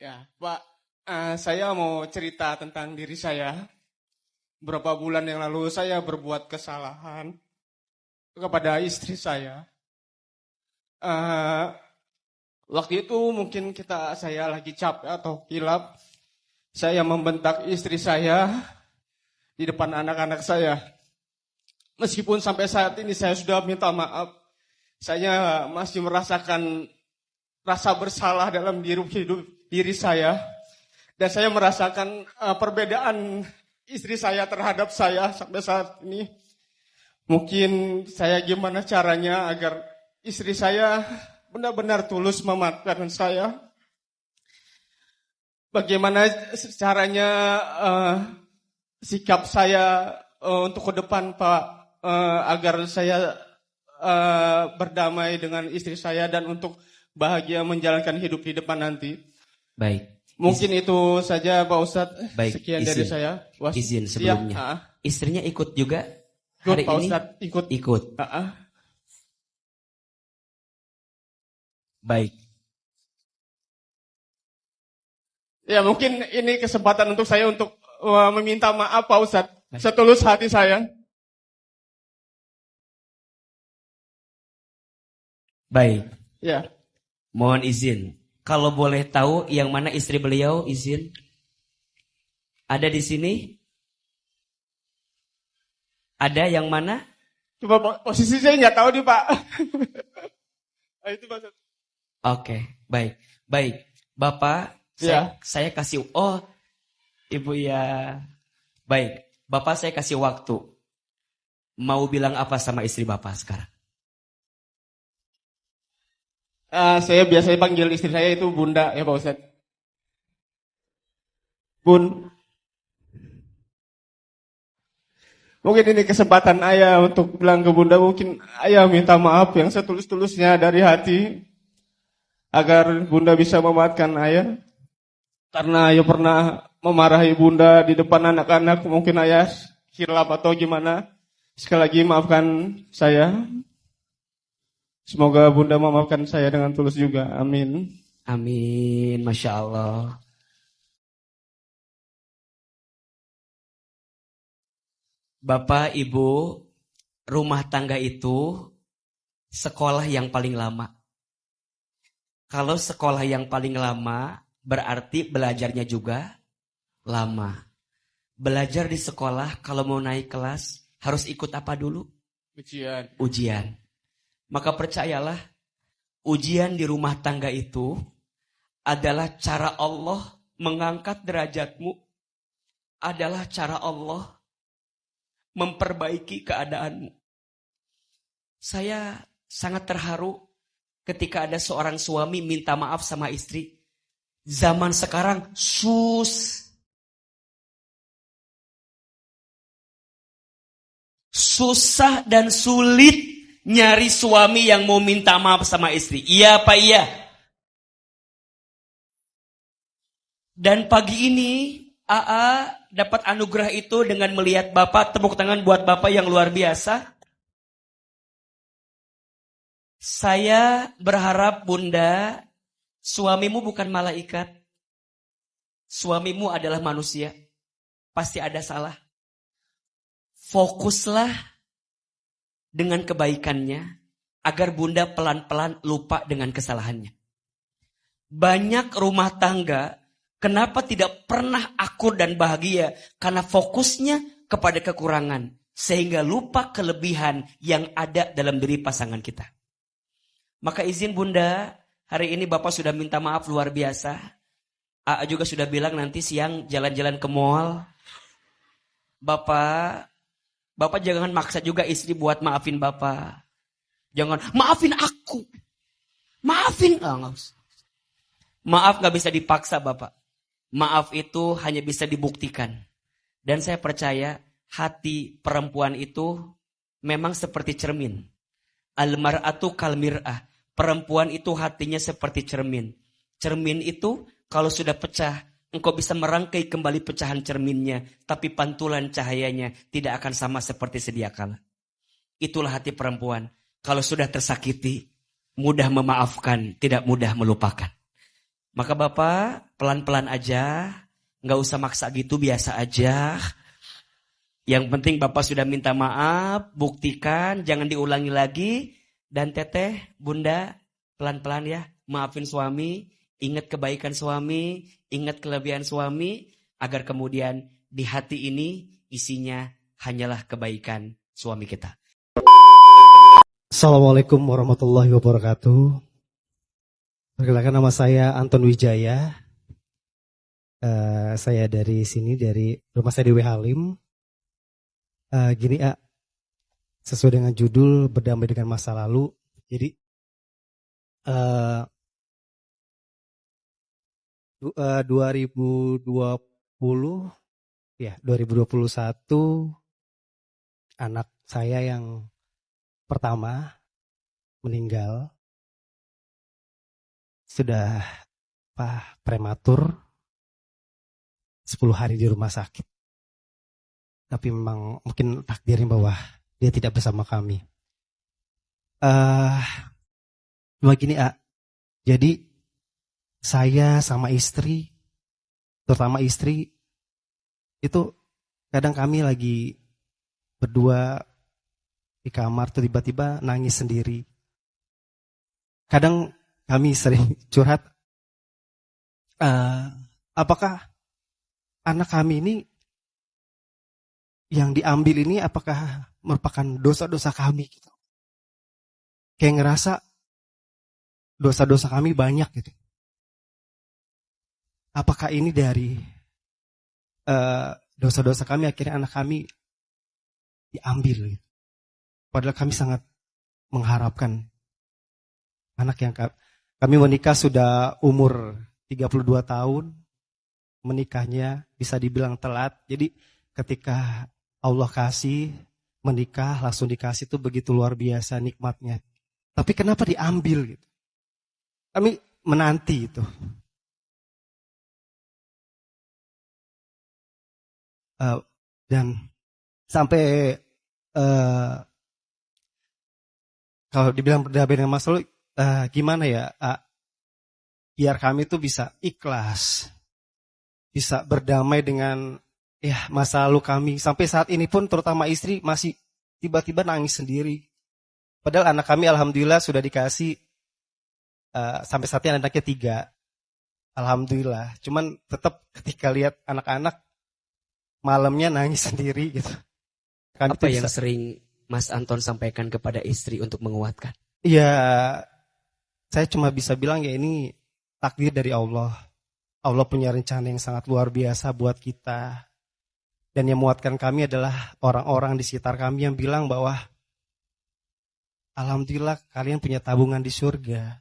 Ya, Pak, saya mau cerita tentang diri saya. Beberapa bulan yang lalu saya berbuat kesalahan kepada istri saya. Eh, Waktu itu mungkin saya lagi capek atau kilap. Saya membentak istri saya di depan anak-anak saya. Meskipun sampai saat ini saya sudah minta maaf, saya masih merasakan rasa bersalah dalam diri saya. Dan saya merasakan perbedaan istri saya terhadap saya sampai saat ini. Mungkin saya gimana caranya agar istri saya benar-benar tulus memaafkan saya. Bagaimana caranya sikap saya untuk ke depan, Pak, agar saya berdamai dengan istri saya dan untuk bahagia menjalankan hidup di depan nanti. Baik. Mungkin itu saja Pak Ustadz. Baik, Sekian dari saya. Izin sebelumnya. Ya, Istrinya ikut juga ikut hari Pak ini? Ustadz, ikut. Ikut. Baik. Ya, mungkin ini kesempatan untuk saya untuk meminta maaf Pak Ustadz. Setulus hati saya. Baik. Ya. Mohon izin. Kalau boleh tahu yang mana istri beliau, izin. Ada di sini? Ada yang mana? Coba posisi saya nggak tahu nih Pak. Itu Pak Ustadz. Oke, baik. Baik. Bapak, saya kasih, Ibu ya. Baik. Bapak saya kasih waktu. Mau bilang apa sama istri Bapak sekarang? Saya biasanya panggil istri saya itu Bunda ya Pak Ustadz. Bun. Mungkin ini kesempatan ayah untuk bilang ke Bunda, mungkin ayah minta maaf yang setulus-tulusnya dari hati. Agar Bunda bisa memaafkan ayah. Karena ayah pernah memarahi Bunda di depan anak-anak, mungkin ayah hilaf atau gimana. Sekali lagi maafkan saya. Semoga Bunda memaafkan saya dengan tulus juga. Amin. Amin. Masya Allah. Bapak, Ibu, rumah tangga itu sekolah yang paling lama. Kalau sekolah yang paling lama, berarti belajarnya juga lama. Belajar di sekolah, kalau mau naik kelas, harus ikut apa dulu? Ujian. Maka percayalah, ujian di rumah tangga itu adalah cara Allah mengangkat derajatmu, adalah cara Allah memperbaiki keadaanmu. Saya sangat terharu ketika ada seorang suami minta maaf sama istri. Zaman sekarang susah dan sulit nyari suami yang mau minta maaf sama istri. Iya apa iya? Dan pagi ini AA dapat anugerah itu dengan melihat Bapak. Tepuk tangan buat Bapak yang luar biasa. Saya berharap Bunda, suamimu bukan malaikat. Suamimu adalah manusia. Pasti ada salah. Fokuslah dengan kebaikannya agar Bunda pelan-pelan lupa dengan kesalahannya. Banyak rumah tangga kenapa tidak pernah akur dan bahagia? Karena fokusnya kepada kekurangan. Sehingga lupa kelebihan yang ada dalam diri pasangan kita. Maka izin Bunda, hari ini Bapak sudah minta maaf luar biasa. AA juga sudah bilang nanti siang jalan-jalan ke mall. Bapak jangan maksa juga istri buat maafin Bapak. Jangan, maafin aku. Maafin. Maaf gak bisa dipaksa Bapak. Maaf itu hanya bisa dibuktikan. Dan saya percaya hati perempuan itu memang seperti cermin. Al-mar'atu kal-mir'ah. Perempuan itu hatinya seperti cermin. Cermin itu kalau sudah pecah, engkau bisa merangkai kembali pecahan cerminnya. Tapi pantulan cahayanya tidak akan sama seperti sedia kala. Itulah hati perempuan. Kalau sudah tersakiti, mudah memaafkan, tidak mudah melupakan. Maka Bapak pelan-pelan aja, nggak usah maksa gitu, biasa aja. Yang penting Bapak sudah minta maaf, buktikan, jangan diulangi lagi. Dan Teteh, Bunda, pelan-pelan ya, maafin suami, ingat kebaikan suami, ingat kelebihan suami, agar kemudian di hati ini isinya hanyalah kebaikan suami kita. Assalamualaikum warahmatullahi wabarakatuh. Perkenalkan, nama saya Anton Wijaya. Saya dari sini, dari rumah saya di Halim. Gini, sesuai dengan judul berdamai dengan masa lalu. Jadi 2021 anak saya yang pertama meninggal, sudah prematur, 10 hari di rumah sakit. Tapi memang mungkin takdirnya bahwa dia tidak bersama kami. Begini, jadi saya sama istri, terutama istri, itu kadang kami lagi berdua di kamar tuh tiba-tiba nangis sendiri. Kadang kami sering curhat, apakah anak kami ini yang diambil ini apakah merupakan dosa-dosa kami gitu. Kayak ngerasa dosa-dosa kami banyak gitu. Apakah ini dari dosa-dosa kami akhirnya anak kami diambil gitu. Padahal kami sangat mengharapkan anak yang kami menikah sudah umur 32 tahun. Menikahnya bisa dibilang telat. Jadi ketika Allah kasih menikah langsung dikasih itu begitu luar biasa nikmatnya. Tapi kenapa diambil gitu? Kami menanti itu. Dan sampai kalau dibilang berdamai dengan masa lalu, gimana ya? Biar kami tuh bisa ikhlas, bisa berdamai dengan masa lalu kami. Sampai saat ini pun terutama istri masih tiba-tiba nangis sendiri. Padahal anak kami alhamdulillah sudah dikasih, sampai saat ini anaknya 3. Alhamdulillah. Cuman tetap ketika lihat anak-anak malamnya nangis sendiri gitu. Kami apa yang sering Mas Anton sampaikan kepada istri untuk menguatkan? Ya, saya cuma bisa bilang ya ini takdir dari Allah. Allah punya rencana yang sangat luar biasa buat kita. Dan yang menguatkan kami adalah orang-orang di sekitar kami yang bilang bahwa alhamdulillah kalian punya tabungan di surga.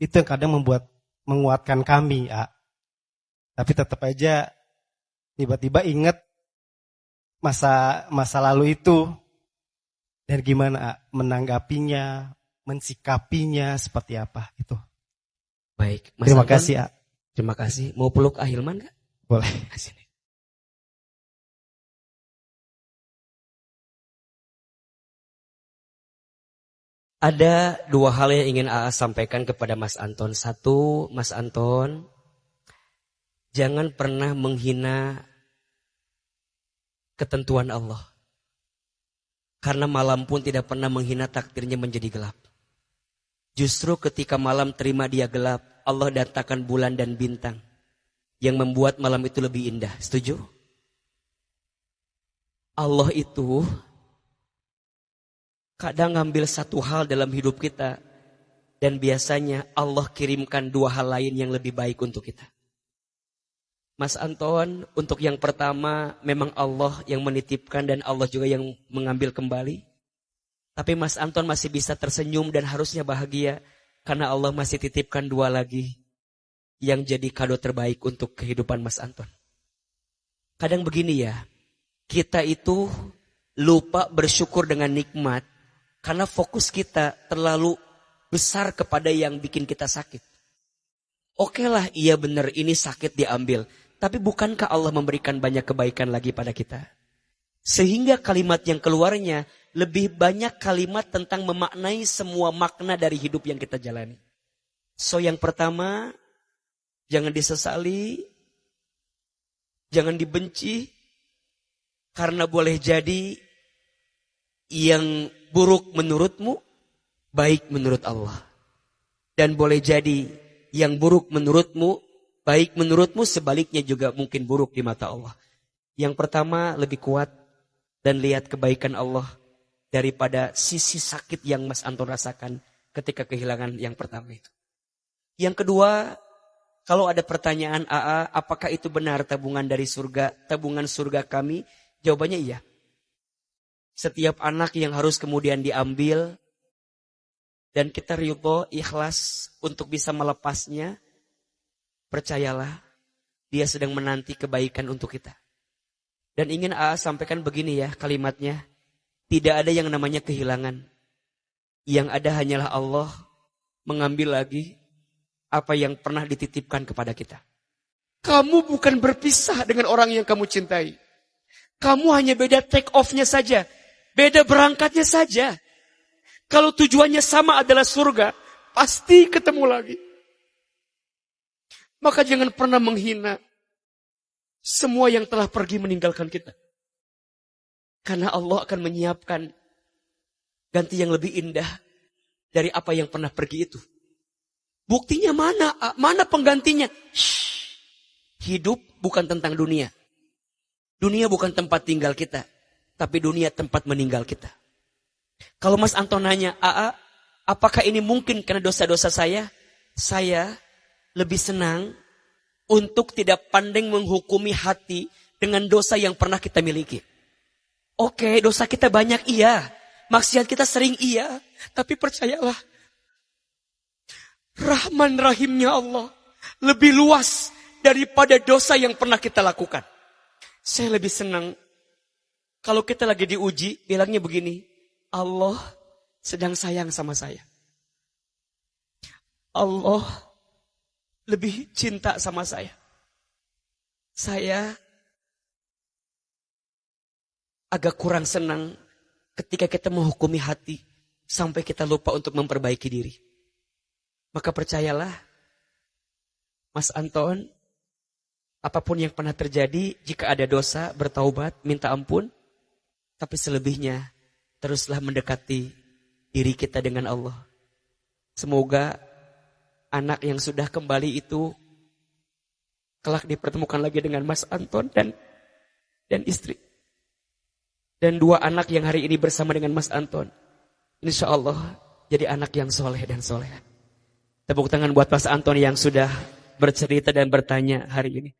Itu yang kadang menguatkan kami, Tapi tetap aja tiba-tiba ingat masa lalu itu. Dan gimana menanggapinya, mensikapinya seperti apa itu. Baik, Mas Terima Anton, kasih, Terima kasih. Mau peluk Ahilman gak? Boleh. Sini. Ada 2 hal yang ingin AA sampaikan kepada Mas Anton. 1, Mas Anton, jangan pernah menghina ketentuan Allah. Karena malam pun tidak pernah menghina takdirnya menjadi gelap. Justru ketika malam terima dia gelap, Allah datangkan bulan dan bintang yang membuat malam itu lebih indah. Setuju? Allah itu kadang ngambil satu hal dalam hidup kita dan biasanya Allah kirimkan 2 hal lain yang lebih baik untuk kita. Mas Anton, untuk yang pertama memang Allah yang menitipkan dan Allah juga yang mengambil kembali. Tapi Mas Anton masih bisa tersenyum dan harusnya bahagia karena Allah masih titipkan 2 lagi yang jadi kado terbaik untuk kehidupan Mas Anton. Kadang begini ya, kita itu lupa bersyukur dengan nikmat karena fokus kita terlalu besar kepada yang bikin kita sakit. Oke lah, iya benar ini sakit diambil. Tapi bukankah Allah memberikan banyak kebaikan lagi pada kita? Sehingga kalimat yang keluarnya lebih banyak kalimat tentang memaknai semua makna dari hidup yang kita jalani. So yang pertama, Jangan disesali, jangan dibenci, karena boleh jadi yang buruk menurutmu, baik menurut Allah. Dan boleh jadi yang buruk menurutmu, baik menurutmu, sebaliknya juga mungkin buruk di mata Allah. Yang pertama lebih kuat dan lihat kebaikan Allah daripada sisi sakit yang Mas Anton rasakan ketika kehilangan yang pertama itu. Yang kedua, kalau ada pertanyaan AA, apakah itu benar tabungan dari surga, tabungan surga kami? Jawabannya iya. Setiap anak yang harus kemudian diambil dan kita ridho, ikhlas untuk bisa melepasnya, percayalah dia sedang menanti kebaikan untuk kita. Dan ingin AA sampaikan begini ya kalimatnya, tidak ada yang namanya kehilangan. Yang ada hanyalah Allah mengambil lagi apa yang pernah dititipkan kepada kita. Kamu bukan berpisah dengan orang yang kamu cintai. Kamu hanya beda take off-nya saja. Beda berangkatnya saja. Kalau tujuannya sama adalah surga, pasti ketemu lagi. Maka jangan pernah menghina semua yang telah pergi meninggalkan kita. Karena Allah akan menyiapkan ganti yang lebih indah dari apa yang pernah pergi itu. Buktinya mana? Mana penggantinya? Shh. Hidup bukan tentang dunia. Dunia bukan tempat tinggal kita. Tapi dunia tempat meninggal kita. Kalau Mas Anton nanya, AA, apakah ini mungkin karena dosa-dosa saya? Saya lebih senang untuk tidak pandang menghukumi hati dengan dosa yang pernah kita miliki. Oke, dosa kita banyak, iya. Maksiat kita sering, iya. Tapi percayalah, Rahman Rahimnya Allah lebih luas daripada dosa yang pernah kita lakukan. Saya lebih senang kalau kita lagi diuji, bilangnya begini, Allah sedang sayang sama saya. Allah lebih cinta sama saya. Saya agak kurang senang ketika kita menghukumi hati sampai kita lupa untuk memperbaiki diri. Maka percayalah, Mas Anton, apapun yang pernah terjadi, jika ada dosa, bertaubat, minta ampun. Tapi selebihnya, teruslah mendekati diri kita dengan Allah. Semoga anak yang sudah kembali itu kelak dipertemukan lagi dengan Mas Anton dan istri. Dan 2 anak yang hari ini bersama dengan Mas Anton, insya Allah jadi anak yang soleh dan soleh. Tepuk tangan buat Mas Anton yang sudah bercerita dan bertanya hari ini.